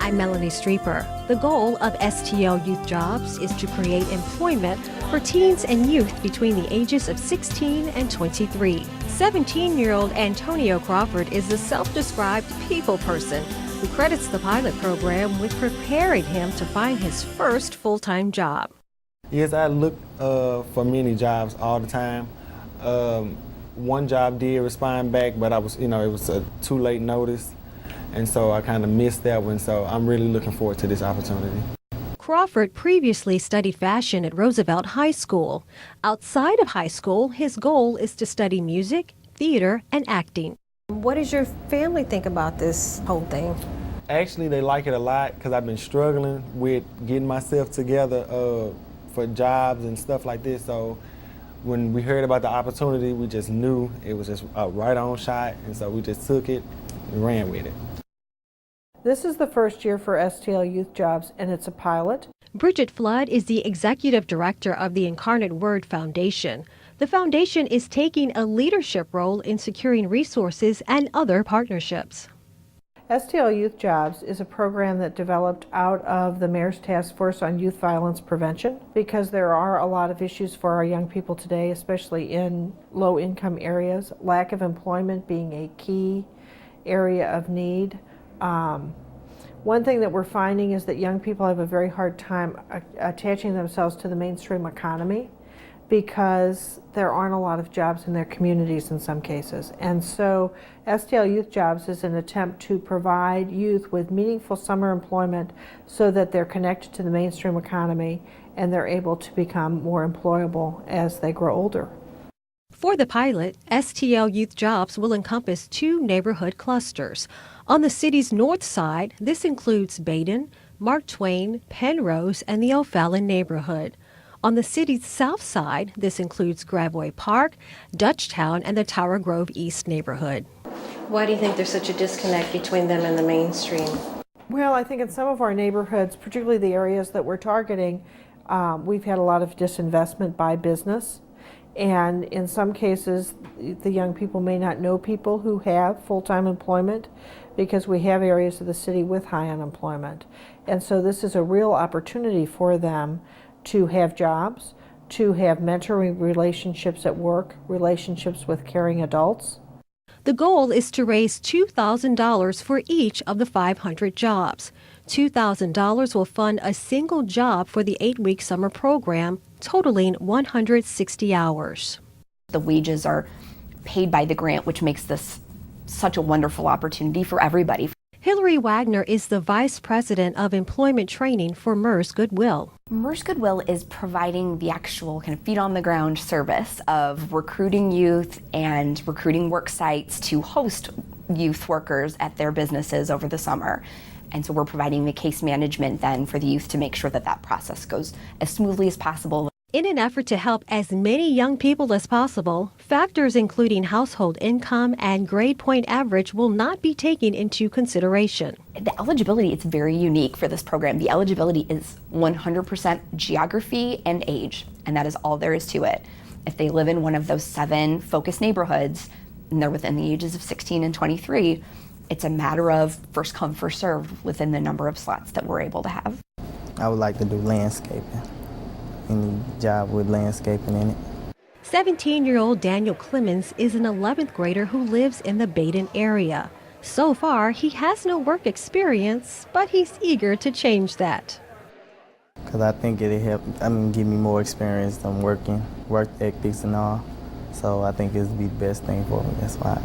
I'm Melanie Streeper. The goal of STL Youth Jobs is to create employment for teens and youth between the ages of 16 and 23. 17-year-old Antonio Crawford is a self-described people person who credits the pilot program with preparing him to find his first full-time job. Yes, I look for many jobs all the time. One job did respond back, but it was a too late notice, and so I kind of missed that one. So I'm really looking forward to this opportunity. Crawford previously studied fashion at Roosevelt High School. Outside of high school, his goal is to study music, theater, and acting. What does your family think about this whole thing? Actually, they like it a lot because I've been struggling with getting myself together for jobs and stuff like this. So when we heard about the opportunity, we just knew it was just a right-on shot, and so we just took it and ran with it. This is the first year for STL Youth Jobs, and it's a pilot. Bridget Flood is the executive director of the Incarnate Word Foundation. The foundation is taking a leadership role in securing resources and other partnerships. STL Youth Jobs is a program that developed out of the Mayor's Task Force on Youth Violence Prevention, because there are a lot of issues for our young people today, especially in low-income areas, lack of employment being a key area of need. One thing that we're finding is that young people have a very hard time attaching themselves to the mainstream economy because there aren't a lot of jobs in their communities in some cases. And so STL Youth Jobs is an attempt to provide youth with meaningful summer employment so that they're connected to the mainstream economy and they're able to become more employable as they grow older. For the pilot, STL Youth Jobs will encompass 2 neighborhood clusters. On the city's north side, this includes Baden, Mark Twain, Penrose, and the O'Fallon neighborhood. On the city's south side, this includes Gravois Park, Dutchtown, and the Tower Grove East neighborhood. Why do you think there's such a disconnect between them and the mainstream? Well, I think in some of our neighborhoods, particularly the areas that we're targeting, we've had a lot of disinvestment by business. And in some cases, the young people may not know people who have full-time employment because we have areas of the city with high unemployment. And so this is a real opportunity for them to have jobs, to have mentoring relationships at work, relationships with caring adults. The goal is to raise $2,000 for each of the 500 jobs. $2,000 will fund a single job for the 8-week summer program, totaling 160 hours. The wages are paid by the grant, which makes this such a wonderful opportunity for everybody. Hillary Wagner is the Vice President of Employment Training for MERS Goodwill. MERS Goodwill is providing the actual kind of feet-on-the-ground service of recruiting youth and recruiting work sites to host youth workers at their businesses over the summer. And so we're providing the case management then for the youth to make sure that that process goes as smoothly as possible. In an effort to help as many young people as possible, factors including household income and grade point average will not be taken into consideration. The eligibility is very unique for this program. The eligibility is 100% geography and age, and that is all there is to it. If they live in one of those 7 focus neighborhoods and they're within the ages of 16 and 23, it's a matter of first come, first served within the number of slots that we're able to have. I would like to do landscaping. Any job with landscaping in it. 17-year-old Daniel Clemens is an 11th grader who lives in the Baden area. So far, he has no work experience, but he's eager to change that. Because I think it'll help, give me more experience than work ethics and all. So I think it'll be the best thing for me, that's why.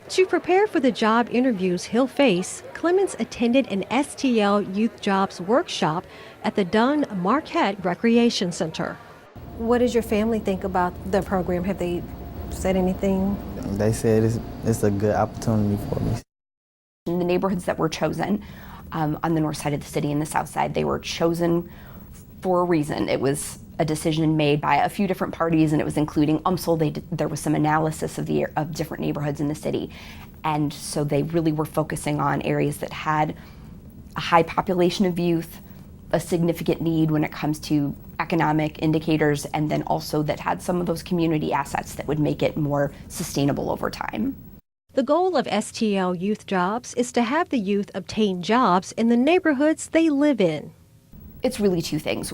To prepare for the job interviews he'll face, Clemens attended an STL Youth Jobs workshop at the Dunn Marquette Recreation Center. What does your family think about the program? Have they said anything? They said it's a good opportunity for me. In the neighborhoods that were chosen on the north side of the city and the south side, they were chosen for a reason. It was a decision made by a few different parties, and it was including UMSL. There was some analysis of different neighborhoods in the city, and so they really were focusing on areas that had a high population of youth, a significant need when it comes to economic indicators, and then also that had some of those community assets that would make it more sustainable over time. The goal of STL Youth Jobs is to have the youth obtain jobs in the neighborhoods they live in. It's really two things.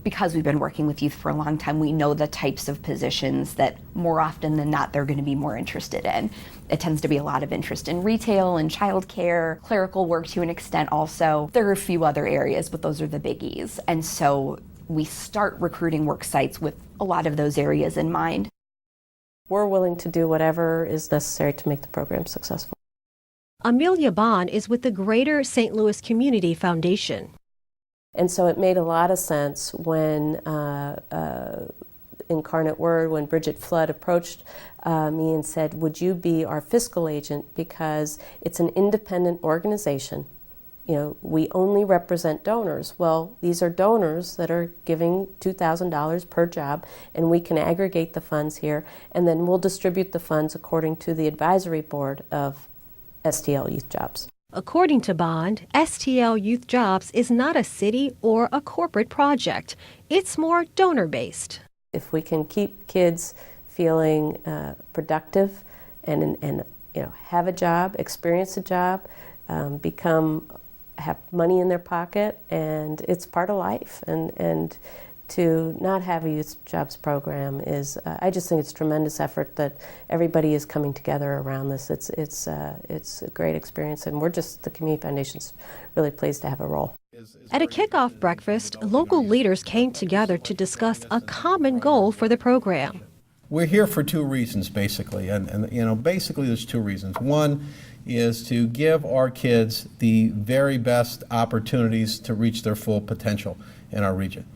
Because we've been working with youth for a long time, we know the types of positions that more often than not they're going to be more interested in. It tends to be a lot of interest in retail and childcare, clerical work to an extent also. There are a few other areas, but those are the biggies. And so we start recruiting work sites with a lot of those areas in mind. We're willing to do whatever is necessary to make the program successful. Amelia Bond is with the Greater St. Louis Community Foundation. And so it made a lot of sense when Incarnate Word, when Bridget Flood approached me and said, would you be our fiscal agent, because it's an independent organization. You know, we only represent donors. Well, these are donors that are giving $2,000 per job, and we can aggregate the funds here, and then we'll distribute the funds according to the advisory board of STL Youth Jobs. According to Bond, STL Youth Jobs is not a city or a corporate project. It's more donor-based. If we can keep kids feeling productive and have a job, experience a job, have money in their pocket, and it's part of life. And to not have a youth jobs program is, I just think it's tremendous effort that everybody is coming together around this. It's a great experience, and the Community Foundation's really pleased to have a role. At a kickoff breakfast, local leaders came together to discuss a common goal for the program. We're here for two reasons, basically, and basically there's two reasons. One is to give our kids the very best opportunities to reach their full potential in our region.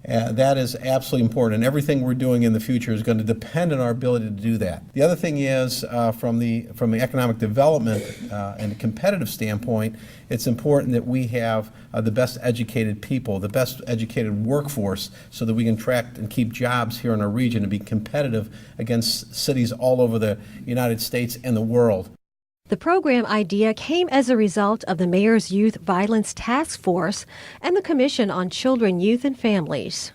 That is absolutely important, and everything we're doing in the future is going to depend on our ability to do that. The other thing is, from the economic development and a competitive standpoint, it's important that we have the best educated people, the best educated workforce, so that we can attract and keep jobs here in our region and be competitive against cities all over the United States and the world. The program idea came as a result of the Mayor's Youth Violence Task Force and the Commission on Children, Youth, and Families.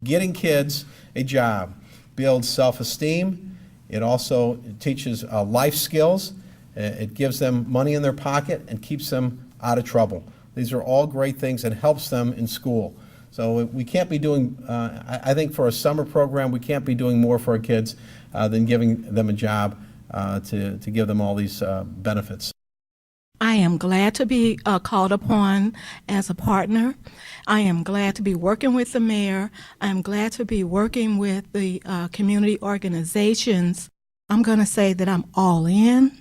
Getting kids a job builds self-esteem. It also teaches life skills. It gives them money in their pocket and keeps them out of trouble. These are all great things and helps them in school. So we can't be doing, I think for a summer program, we can't be doing more for our kids than giving them a job. To give them all these benefits. I am glad to be called upon as a partner. I am glad to be working with the mayor. I am glad to be working with the community organizations. I'm going to say that I'm all in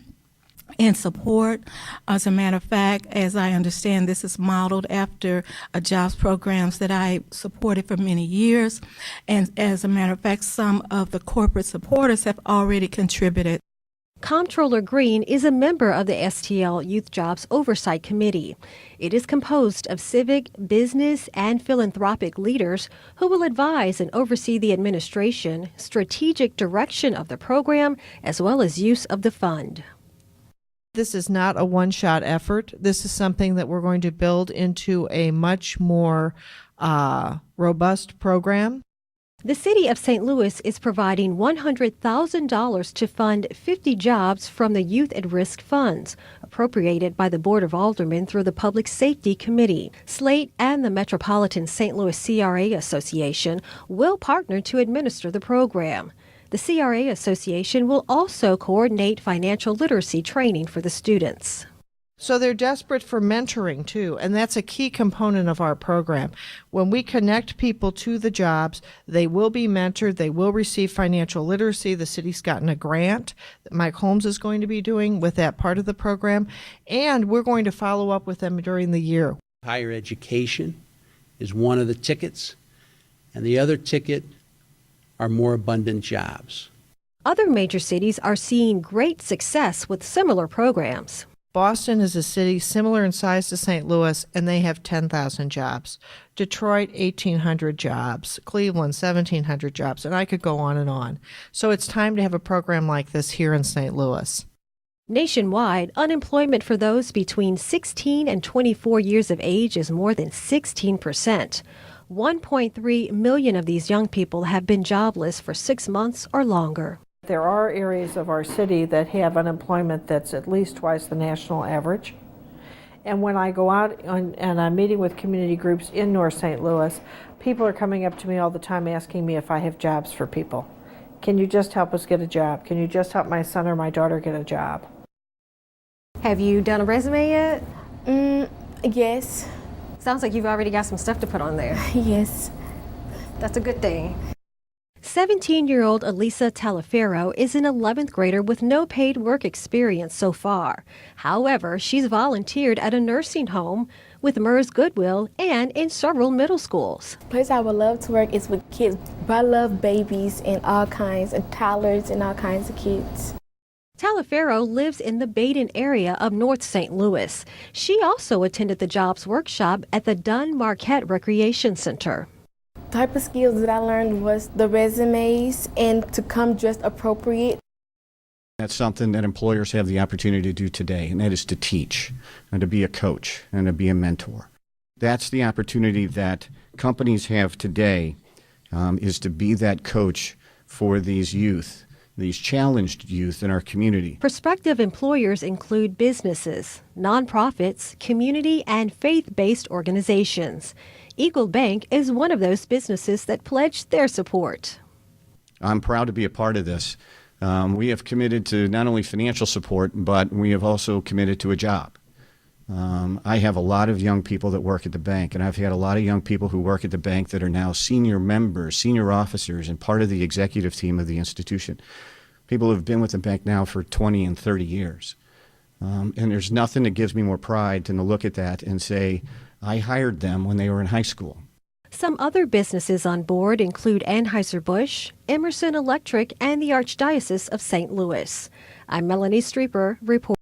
support. As a matter of fact, as I understand, this is modeled after jobs programs that I supported for many years. And as a matter of fact, some of the corporate supporters have already contributed. Comptroller Green is a member of the STL Youth Jobs Oversight Committee. It is composed of civic, business, and philanthropic leaders who will advise and oversee the administration, strategic direction of the program, as well as use of the fund. This is not a one-shot effort. This is something that we're going to build into a much more robust program. The City of St. Louis is providing $100,000 to fund 50 jobs from the Youth at Risk funds, appropriated by the Board of Aldermen through the Public Safety Committee. Slate and the Metropolitan St. Louis CRA Association will partner to administer the program. The CRA Association will also coordinate financial literacy training for the students. So they're desperate for mentoring too, and that's a key component of our program. When we connect people to the jobs, they will be mentored, they will receive financial literacy. The city's gotten a grant that Mike Holmes is going to be doing with that part of the program, and we're going to follow up with them during the year. Higher education is one of the tickets, and the other ticket are more abundant jobs. Other major cities are seeing great success with similar programs. Boston is a city similar in size to St. Louis, and they have 10,000 jobs. Detroit, 1,800 jobs. Cleveland, 1,700 jobs. And I could go on and on. So it's time to have a program like this here in St. Louis. Nationwide, unemployment for those between 16 and 24 years of age is more than 16%. 1.3 million of these young people have been jobless for 6 months or longer. There are areas of our city that have unemployment that's at least twice the national average. And when I go out and I'm meeting with community groups in North St. Louis, people are coming up to me all the time asking me if I have jobs for people. Can you just help us get a job? Can you just help my son or my daughter get a job? Have you done a resume yet? Yes. Sounds like you've already got some stuff to put on there. Yes. That's a good thing. 17-year-old Elisa Talaferro is an 11th grader with no paid work experience so far. However, she's volunteered at a nursing home, with MERS Goodwill, and in several middle schools. The place I would love to work is with kids. I love babies and all kinds, and toddlers and all kinds of kids. Talaferro lives in the Baden area of North St. Louis. She also attended the jobs workshop at the Dunn Marquette Recreation Center. The type of skills that I learned was the resumes and to come dressed appropriate. That's something that employers have the opportunity to do today, and that is to teach and to be a coach and to be a mentor. That's the opportunity that companies have today, is to be that coach for these youth, these challenged youth in our community. Prospective employers include businesses, nonprofits, community and faith-based organizations. Eagle Bank is one of those businesses that pledged their support. I'm proud to be a part of this. We have committed to not only financial support, but we have also committed to a job. I have a lot of young people that work at the bank, and I've had a lot of young people who work at the bank that are now senior members, senior officers, and part of the executive team of the institution. People who have been with the bank now for 20 and 30 years. And there's nothing that gives me more pride than to look at that and say, I hired them when they were in high school. Some other businesses on board include Anheuser-Busch, Emerson Electric, and the Archdiocese of St. Louis. I'm Melanie Streeper, reporting.